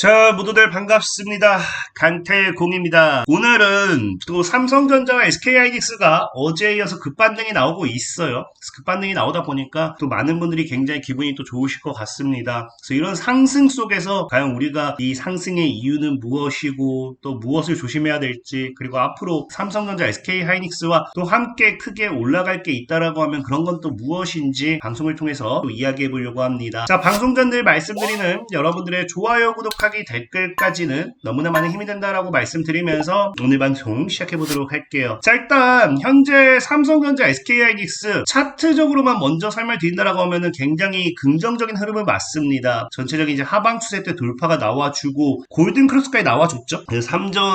자, 모두들 반갑습니다. 강태공입니다. 오늘은 또 삼성전자와 SK하이닉스가 어제에 이어서 급반등이 나오고 있어요. 급반등이 나오다 보니까 또 많은 분들이 굉장히 기분이 또 좋으실 것 같습니다. 그래서 이런 상승 속에서 과연 우리가 이 상승의 이유는 무엇이고 또 무엇을 조심해야 될지, 그리고 앞으로 삼성전자, SK하이닉스와 또 함께 크게 올라갈 게 있다라고 하면 그런 건 또 무엇인지 방송을 통해서 또 이야기해 보려고 합니다. 자, 방송 전 늘 말씀드리는 여러분들의 좋아요, 구독하기, 댓글까지는 너무나 많은 힘이 된다라고 말씀드리면서 오늘 방송 시작해 보도록 할게요. 자, 일단 현재 삼성전자, SK하이닉스 차트적으로만 먼저 설명드린다라고 하면은 굉장히 긍정적인 흐름을 맞습니다. 전체적인 이제 하방 추세 때 돌파가 나와주고 골든 크로스까지 나와줬죠. 그래서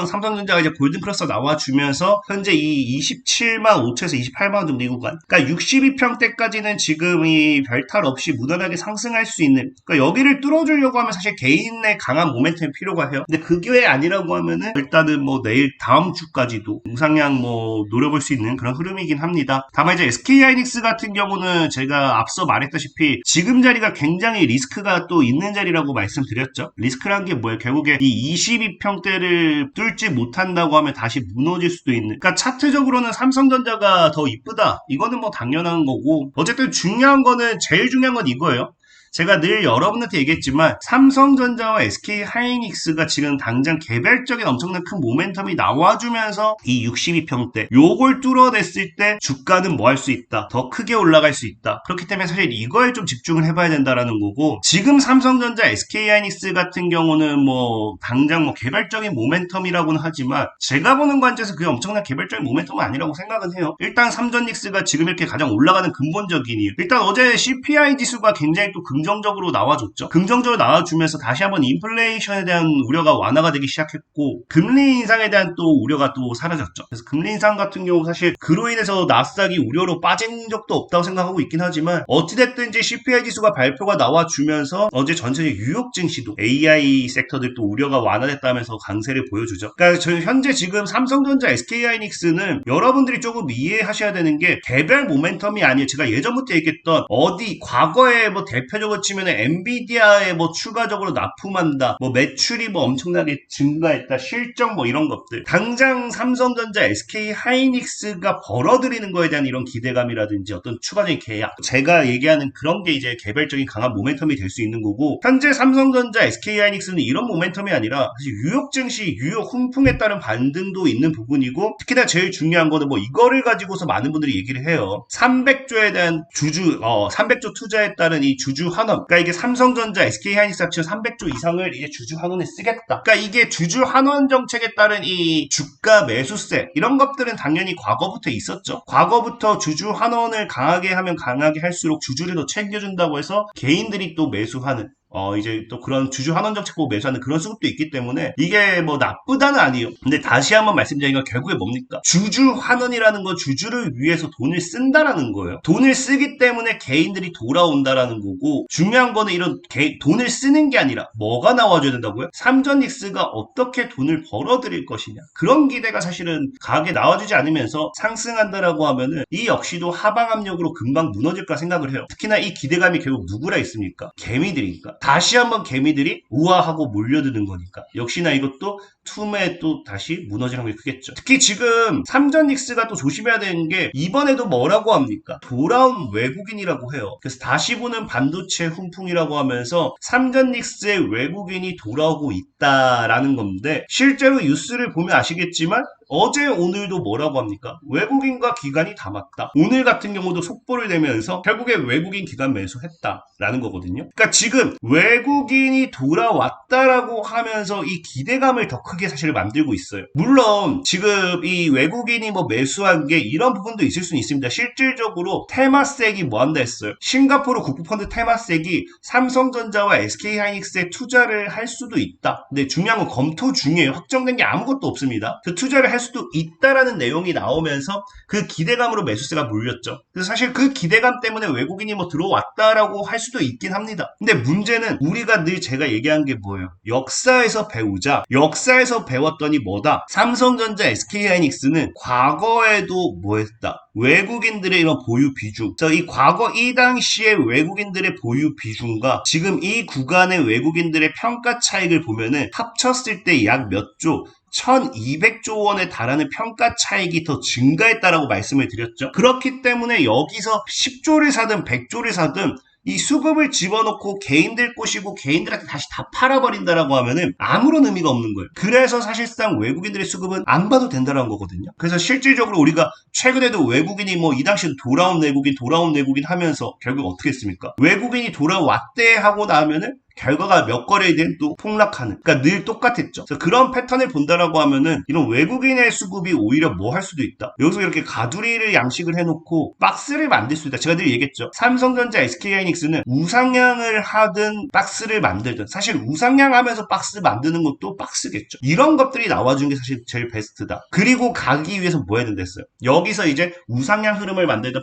삼성전자가 이제 골든 크로스 나와주면서 현재 이 27만 5천에서 28만 원 정도 이 구간, 그러니까 62평대까지는 지금 이 별탈 없이 무난하게 상승할 수 있는, 그러니까 여기를 뚫어주려고 하면 사실 개인의 강한 모멘텀이 필요가 해요. 근데 그게 아니라고 하면은 일단은 뭐 내일 다음 주까지도 우상향 뭐 노려볼 수 있는 그런 흐름이긴 합니다. 다만 이제 SK하이닉스 같은 경우는 제가 앞서 말했다시피 지금 자리가 굉장히 리스크가 또 있는 자리라고 말씀드렸죠. 리스크란 게 뭐예요? 결국에 이 22평대를 뚫지 못한다고 하면 다시 무너질 수도 있는, 그러니까 차트적으로는 삼성전자가 더 이쁘다, 이거는 뭐 당연한 거고, 어쨌든 중요한 거는, 제일 중요한 건 이거예요. 제가 늘 여러분한테 얘기했지만 삼성전자와 SK하이닉스가 지금 당장 개별적인 엄청난 큰 모멘텀이 나와주면서 이 62평대 요걸 뚫어냈을 때 주가는 뭐 할 수 있다, 더 크게 올라갈 수 있다. 그렇기 때문에 사실 이거에 좀 집중을 해봐야 된다라는 거고, 지금 삼성전자, SK하이닉스 같은 경우는 뭐 당장 뭐 개별적인 모멘텀이라고는 하지만 제가 보는 관점에서 그게 엄청난 개별적인 모멘텀은 아니라고 생각은 해요. 일단 삼전닉스가 지금 이렇게 가장 올라가는 근본적인 이유, 일단 어제 CPI 지수가 굉장히 또 긍정적으로 나와줬죠. 긍정적으로 나와주면서 다시 한번 인플레이션에 대한 우려가 완화가 되기 시작했고, 금리 인상에 대한 또 우려가 또 사라졌죠. 그래서 금리 인상 같은 경우 사실 그로 인해서 나스닥이 우려로 빠진 적도 없다고 생각하고 있긴 하지만, 어찌됐든지 CPI 지수가 발표가 나와주면서 어제 전체적 뉴욕 증시도 AI 섹터들 또 우려가 완화됐다면서 강세를 보여주죠. 그러니까 저희 현재 지금 삼성전자, SK하이닉스는 여러분들이 조금 이해하셔야 되는 게 개별 모멘텀이 아니에요. 제가 예전부터 얘기했던 어디 과거에 뭐 대표적으로 치면 엔비디아에 뭐 추가적으로 납품한다, 뭐 매출이 뭐 엄청나게 증가했다, 실적 뭐 이런 것들, 당장 삼성전자, SK하이닉스가 벌어들이는 거에 대한 이런 기대감이라든지 어떤 추가적인 계약, 제가 얘기하는 그런 게 이제 개별적인 강한 모멘텀이 될 수 있는 거고, 현재 삼성전자, SK하이닉스는 이런 모멘텀이 아니라 사실 뉴욕 증시, 뉴욕 훈풍에 따른 반등도 있는 부분이고, 특히나 제일 중요한 거는 뭐 이거를 가지고서 많은 분들이 얘기를 해요. 300조에 대한 300조 투자에 따른 이 주주 환원, 그러니까 이게 삼성전자, SK하이닉스 합쳐 300조 이상을 이제 주주 환원에 쓰겠다. 그러니까 이게 주주 환원 정책에 따른 이 주가 매수세, 이런 것들은 당연히 과거부터 있었죠. 과거부터 주주 환원을 강하게 하면 강하게 할수록 주주를 더 챙겨준다고 해서 개인들이 또 매수하는, 이제 또 그런 주주 환원 정책 보고 매수하는 그런 수급도 있기 때문에 이게 뭐 나쁘다는 아니에요. 근데 다시 한번 말씀드리니까 결국에 뭡니까? 주주 환원이라는 건 주주를 위해서 돈을 쓴다라는 거예요. 돈을 쓰기 때문에 개인들이 돌아온다라는 거고, 중요한 거는 이런 돈을 쓰는 게 아니라 뭐가 나와줘야 된다고요? 삼전닉스가 어떻게 돈을 벌어들일 것이냐, 그런 기대가 사실은 강하게 나와주지 않으면서 상승한다라고 하면은 이 역시도 하방 압력으로 금방 무너질까 생각을 해요. 특히나 이 기대감이 결국 누구라 있습니까? 개미들이니까. 다시 한번 개미들이 우아하고 몰려드는 거니까 역시나 이것도 툼에 또 다시 무너지는 게 크겠죠. 특히 지금 삼전닉스가 또 조심해야 되는 게, 이번에도 뭐라고 합니까? 돌아온 외국인이라고 해요. 그래서 다시 보는 반도체 훈풍이라고 하면서 삼전닉스의 외국인이 돌아오고 있다라는 건데, 실제로 뉴스를 보면 아시겠지만 어제 오늘도 뭐라고 합니까? 외국인과 기관이 다 맞다. 오늘 같은 경우도 속보를 내면서 결국에 외국인 기관 매수했다라는 거거든요. 그러니까 지금 외국인이 돌아왔다라고 하면서 이 기대감을 더 크게 사실 만들고 있어요. 물론 지금 이 외국인이 뭐 매수한 게 이런 부분도 있을 수는 있습니다. 실질적으로 테마섹이 뭐 한다 했어요. 싱가포르 국부펀드 테마섹이 삼성전자와 SK하이닉스에 투자를 할 수도 있다. 근데 중요한 건 검토 중이에요. 확정된 게 아무것도 없습니다. 그 투자를 할 할 수도 있다라는 내용이 나오면서 그 기대감으로 매수세가 몰렸죠. 그래서 사실 그 기대감 때문에 외국인이 뭐 들어왔다라고 할 수도 있긴 합니다. 근데 문제는 우리가 늘 제가 얘기한 게 뭐예요? 역사에서 배우자. 역사에서 배웠더니 뭐다? 삼성전자, SK하이닉스는 과거에도 뭐 했다? 외국인들의 이런 보유 비중. 그래서 이 과거 이 당시에 외국인들의 보유 비중과 지금 이 구간의 외국인들의 평가 차익을 보면은 합쳤을 때 약 몇 조? 1200조 원에 달하는 평가 차익이 더 증가했다라고 말씀을 드렸죠. 그렇기 때문에 여기서 10조를 사든 100조를 사든 이 수급을 집어넣고 개인들 꼬시고 개인들한테 다시 다 팔아버린다라고 하면은 아무런 의미가 없는 거예요. 그래서 사실상 외국인들의 수급은 안 봐도 된다는 거거든요. 그래서 실질적으로 우리가 최근에도 외국인이 뭐 이 당시 돌아온 외국인 하면서 결국 어떻게 했습니까? 외국인이 돌아왔대 하고 나면은 결과가 몇 거래일은 또 폭락하는. 그러니까 늘 똑같았죠. 그래서 그런 패턴을 본다라고 하면은 이런 외국인의 수급이 오히려 뭐 할 수도 있다. 여기서 이렇게 가두리를 양식을 해놓고 박스를 만들 수 있다. 제가 늘 얘기했죠. 삼성전자, SK하이닉스는 우상향을 하든 박스를 만들든 사실 우상향 하면서 박스 만드는 것도 박스겠죠. 이런 것들이 나와준 게 사실 제일 베스트다. 그리고 가기 위해서 뭐 해야 된댔어요? 여기서 이제 우상향 흐름을 만들든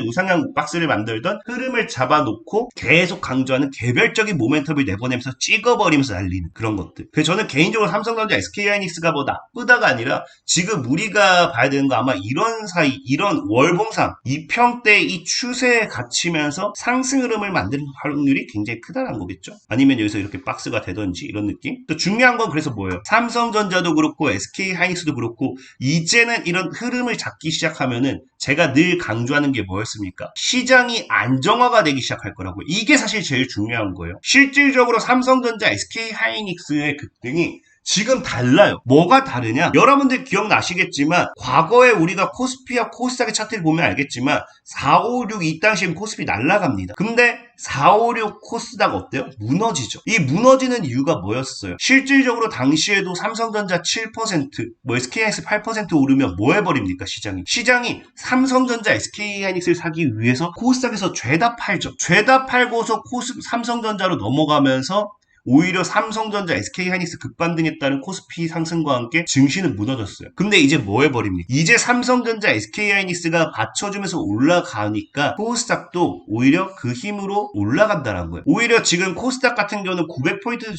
우상향 박스를 만들든 흐름을 잡아놓고 계속 강조하는 개별적인 모멘텀을 내보내면서 찍어버리면서 날리는 그런 것들. 그래서 저는 개인적으로 삼성전자, SK하이닉스가 뭐 나쁘다가 아니라 지금 우리가 봐야 되는 거 아마 이런 사이, 이런 월봉상, 이평대 이 추세에 갇히면서 상승 흐름을 만드는 확률이 굉장히 크다는 거겠죠. 아니면 여기서 이렇게 박스가 되던지 이런 느낌. 또 중요한 건 그래서 뭐예요? 삼성전자도 그렇고 SK하이닉스도 그렇고 이제는 이런 흐름을 잡기 시작하면은 제가 늘 강조하는 게 뭐였습니까? 시장이 안정화가 되기 시작할 거라고요. 이게 사실 제일 중요한 거예요. 실질적으로 삼성전자, SK하이닉스의 급등이 지금 달라요. 뭐가 다르냐? 여러분들 기억나시겠지만 과거에 우리가 코스피와 코스닥의 차트를 보면 알겠지만 456 이 당시엔 코스피 날아갑니다. 근데 456 코스닥 어때요? 무너지죠. 이 무너지는 이유가 뭐였어요? 실질적으로 당시에도 삼성전자 7%, 뭐 SK하이닉스 8% 오르면 뭐 해버립니까? 시장이 삼성전자, SK하이닉스를 사기 위해서 코스닥에서 죄다 팔죠. 죄다 팔고서 삼성전자로 넘어가면서 오히려 삼성전자, SK하이닉스 급반등에 따른 코스피 상승과 함께 증시는 무너졌어요. 근데 이제 뭐 해버립니까? 이제 삼성전자, SK하이닉스가 받쳐주면서 올라가니까 코스닥도 오히려 그 힘으로 올라간다는 거예요. 오히려 지금 코스닥 같은 경우는 900포인트,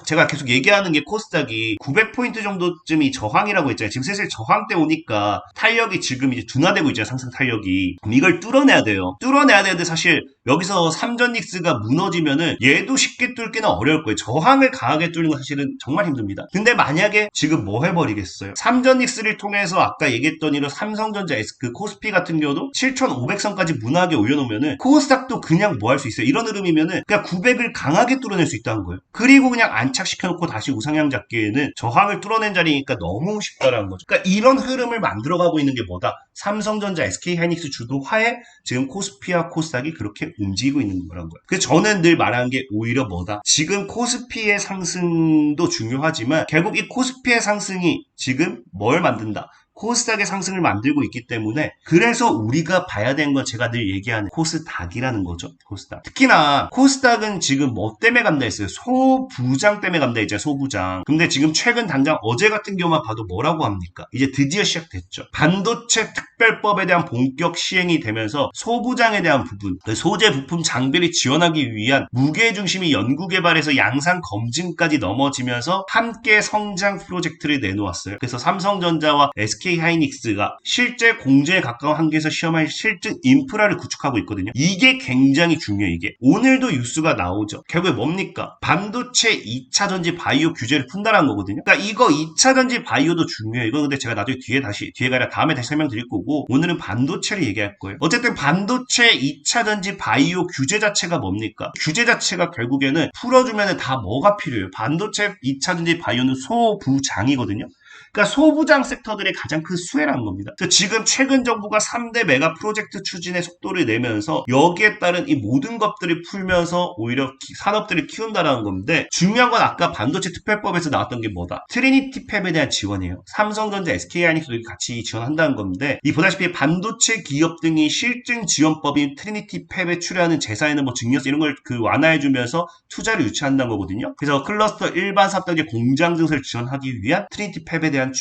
제가 계속 얘기하는 게 코스닥이 900포인트 정도쯤이 저항이라고 했잖아요. 지금 슬슬 저항대 오니까 탄력이 지금 이제 둔화되고 있잖아요. 상승 탄력이. 이걸 뚫어내야 돼요. 뚫어내야 되는데 사실 여기서 삼전닉스가 무너지면은 얘도 쉽게 뚫기는 어려울 거예요. 저항을 강하게 뚫는 건 사실은 정말 힘듭니다. 근데 만약에 지금 뭐 해버리겠어요? 삼전닉스를 통해서 아까 얘기했던 이런 삼성전자, 그 코스피 같은 경우도 7,500선까지 무난하게 올려놓으면은 코스닥도 그냥 뭐 할 수 있어요? 이런 흐름이면은 그냥 900을 강하게 뚫어낼 수 있다는 거예요. 그리고 그냥 안착시켜놓고 다시 우상향 잡기에는 저항을 뚫어낸 자리니까 너무 쉽다라는 거죠. 그러니까 이런 흐름을 만들어가고 있는 게 뭐다? 삼성전자, SK하이닉스 주도하에 지금 코스피와 코스닥이 그렇게 움직이고 있는 거란 거예요. 그래서 저는 늘 말하는 게 오히려 뭐다? 지금 코스피의 상승도 중요하지만 결국 이 코스피의 상승이 지금 뭘 만든다? 코스닥의 상승을 만들고 있기 때문에 그래서 우리가 봐야 되는 건 제가 늘 얘기하는 코스닥이라는 거죠. 코스닥. 특히나 코스닥은 지금 뭐 때문에 간다 했어요? 소부장 때문에 간다 했잖아요. 소부장. 근데 지금 최근 당장 어제 같은 경우만 봐도 뭐라고 합니까? 이제 드디어 시작됐죠. 반도체 특별법에 대한 본격 시행이 되면서 소부장에 대한 부분, 소재 부품 장비를 지원하기 위한 무게중심이 연구개발에서 양산 검증까지 넘어지면서 함께 성장 프로젝트를 내놓았어요. 그래서 삼성전자와 SK하이닉스가 실제 공제에 가까운 한계에서 시험할 실증 인프라를 구축하고 있거든요. 이게 굉장히 중요해요. 이게 오늘도 뉴스가 나오죠. 결국에 뭡니까? 반도체 2차전지 바이오 규제를 푼다라는 거거든요. 그러니까 이거 2차전지 바이오도 중요해요. 이거 근데 제가 나중에 뒤에가 아니라 다음에 다시 설명드릴 거고 오늘은 반도체를 얘기할 거예요. 어쨌든 반도체 2차전지 바이오 규제 자체가 뭡니까? 규제 자체가 결국에는 풀어주면 다 뭐가 필요해요? 반도체 2차전지 바이오는 소부장이거든요. 그러니까 소부장 섹터들의 가장 큰 수혜라는 겁니다. 지금 최근 정부가 3대 메가 프로젝트 추진의 속도를 내면서 여기에 따른 이 모든 것들을 풀면서 오히려 산업들을 키운다는 건데 중요한 건 아까 반도체 특별법에서 나왔던 게 뭐다? 트리니티 팹에 대한 지원이에요. 삼성전자, SK하이닉스도 같이 지원한다는 건데 이 보다시피 반도체 기업 등이 실증 지원법인 트리니티 팹에 출연하는 제사에는 뭐 증여세 이런 걸 완화해주면서 투자를 유치한다는 거거든요. 그래서 클러스터 일반 사업 단계 공장 증설을 지원하기 위한 트리니티 팹에 탭에 대한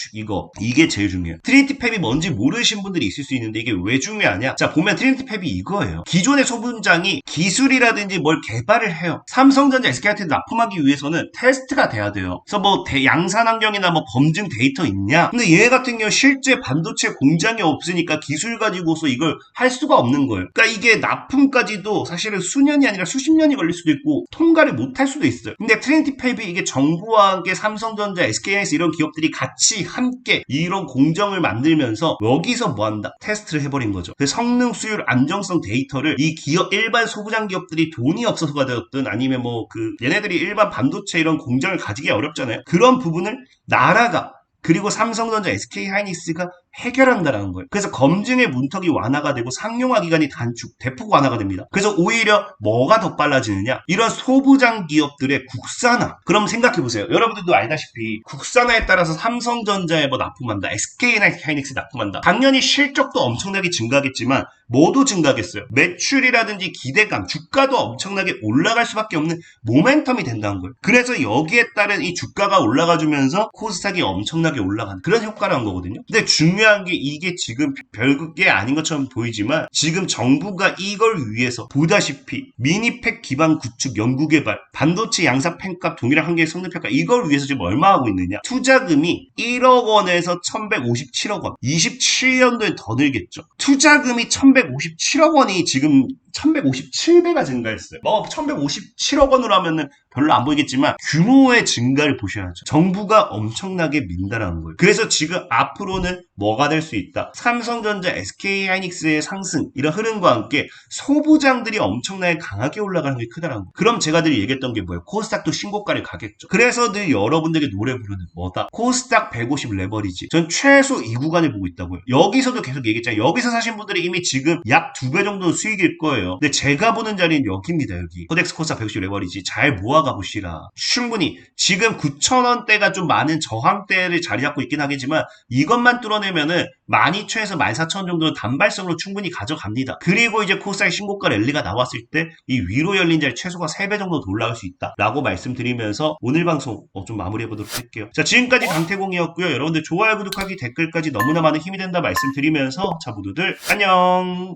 이게 제일 중요해요. 트리니티 팹이 뭔지 모르신 분들이 있을 수 있는데 이게 왜 중요하냐? 자, 보면 트리니티 팹이 이거예요. 기존의 소분장이 기술이라든지 뭘 개발을 해요. 삼성전자 SK한테 납품하기 위해서는 테스트가 돼야 돼요. 그래서 뭐 양산 환경이나 뭐 검증 데이터 있냐? 근데 얘 같은 경우 실제 반도체 공장이 없으니까 기술 가지고서 이걸 할 수가 없는 거예요. 그러니까 이게 납품까지도 사실은 수년이 아니라 수십 년이 걸릴 수도 있고 통과를 못 할 수도 있어요. 근데 트리니티 팹이 이게 정부와 함께 삼성전자, SK하이닉스 이런 기업들이 같이 함께 이런 공정을 만들면서 여기서 뭐 한다? 테스트를 해버린 거죠. 그 성능, 수율, 안정성 데이터를 이 기업, 일반 소부장 기업들이 돈이 없어서가 되었든 아니면 뭐 얘네들이 일반 반도체 이런 공장을 가지기 어렵잖아요. 그런 부분을 나라가 그리고 삼성전자, SK하이닉스가 해결한다라는 거예요. 그래서 검증의 문턱이 완화가 되고 상용화 기간이 단축, 대폭 완화가 됩니다. 그래서 오히려 뭐가 더 빨라지느냐? 이런 소부장 기업들의 국산화. 그럼 생각해보세요. 여러분들도 알다시피 국산화에 따라서 삼성전자에 뭐 납품한다, SK하이닉스 납품한다. 당연히 실적도 엄청나게 증가하겠지만 뭐도 증가하겠어요? 매출이라든지 기대감, 주가도 엄청나게 올라갈 수밖에 없는 모멘텀이 된다는 거예요. 그래서 여기에 따른 이 주가가 올라가주면서 코스닥이 엄청나게 올라가는 그런 효과라는 거거든요. 근데 중요한 게 이게 지금 별게 아닌 것처럼 보이지만 지금 정부가 이걸 위해서 보다시피 미니팩 기반 구축 연구개발, 반도체 양사 팬값 동일한 한계의 성능 평가 이걸 위해서 지금 얼마 하고 있느냐? 투자금이 1억 원에서 1157억 원, 27년도에 더 늘겠죠. 투자금이 1157억 원이 지금 1157배가 증가했어요. 1157억 원으로 하면은 별로 안 보이겠지만 규모의 증가를 보셔야죠. 정부가 엄청나게 민다라는 거예요. 그래서 지금 앞으로는 뭐가 될 수 있다? 삼성전자, SK하이닉스의 상승 이런 흐름과 함께 소부장들이 엄청나게 강하게 올라가는 게 크다라는 거예요. 그럼 제가 늘 얘기했던 게 뭐예요? 코스닥도 신고가를 가겠죠. 그래서 늘 여러분들에게 노래 부르는 뭐다? 코스닥 150 레버리지. 전 최소 이 구간을 보고 있다고요. 여기서도 계속 얘기했잖아요. 여기서 사신 분들이 이미 지금 약 2배 정도 수익일 거예요. 근데 제가 보는 자리는 여기입니다. 여기 코덱스 코스닥 150 레버리지 잘 모아가 보시라. 충분히 지금 9,000원대가 좀 많은 저항대를 자리 잡고 있긴 하겠지만 이것만 뚫어내면은 12,000에서 14,000원 정도 단발성으로 충분히 가져갑니다. 그리고 이제 코스닥 신고가 랠리가 나왔을 때 이 위로 열린 자리 최소가 3배 정도 더 올라갈 수 있다 라고 말씀드리면서 오늘 방송 좀 마무리해보도록 할게요. 자, 지금까지 강태공이었고요. 여러분들 좋아요, 구독하기, 댓글까지 너무나 많은 힘이 된다 말씀드리면서 자, 모두들 안녕.